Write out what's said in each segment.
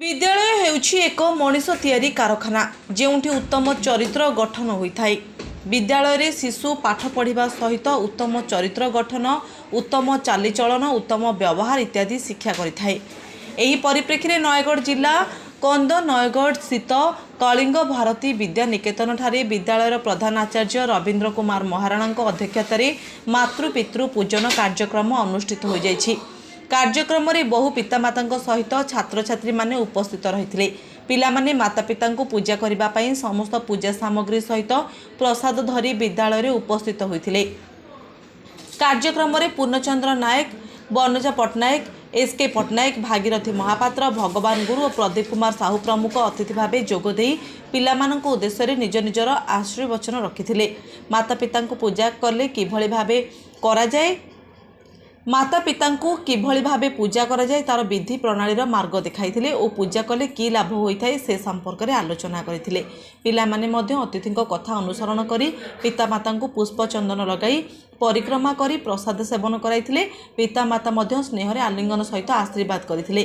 विद्यालय हेउछि एक मनीष तैयारी कारखाना जेउठी उत्तम चरित्र गठन होइथाय। विद्यालय रे शिशु पाठ पढ़िबा सहित उत्तम चरित्र गठन, उत्तम चालीचलन, उत्तम व्यवहार इत्यादि शिक्षा करिथाय। एही परिप्रेक्षी नयगढ़ जिला कंद नयगढ़ स्थित कलिंग भारती विद्या निकेतन ठारे विद्यालय प्रधान आचार्य रवींद्र कुमार महाराणा अध्यक्षतार मातृपितृ पूजन कार्यक्रम अनुष्ठित हो जायछि। कार्यक्रम रे बहु पितामाता सहित छात्र छात्री माने उपस्थित रहिथिले। पिला माने माता पिता को पूजा करिबा पई समस्त पूजा सामग्री सहित प्रसाद धरी विद्यालय रे उपस्थित होइथिले। कार्यक्रम रे पूर्णचंद्र नायक, बनजा पटनायक, एसके पटनायक, भागीरथी महापात्र, भगवान गुरु और प्रदीप कुमार साहू प्रमुख अतिथि भाव जोगदे पिलामानक उद्देश्य रे निज निजर आशीर्वचन रखिथिले। माता पिता को पूजा कले किभଳି भाबे करा जाए, माता पिता किभଳି भाबे पूजा करा जाए तार विधि प्रणाली मार्ग देखाइथिले और पूजा कले की लाभ होइथाय से संपर्क में आलोचना करथिले। पिला माने मध्य अतिथि कथा अनुसरण करी पिता माता पुष्प चंदन लगाई परिक्रमा करी प्रसाद सेवन कराइथिले। पिता माता मध्य स्नेह आलिंगन सहित आशीर्वाद करथिले।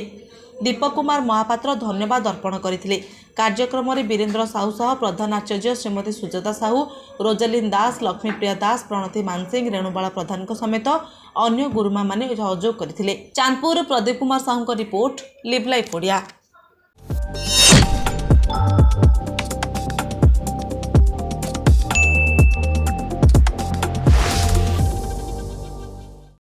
दीपक कुमार महापात्र धन्यवाद अर्पण करथिले। कार्यक्रम में वीरेन्द्र साहू सह प्रधान आचार्य श्रीमती सुजाता साहू, रोजालीन दास, लक्ष्मीप्रिया दास, प्रणति मानसिंह, रेणुबाला प्रधान समेत अन्य गुरुमा माने सहयोग करथिले। Chandpur Pradeep Kumar Sahu report, live life Odia.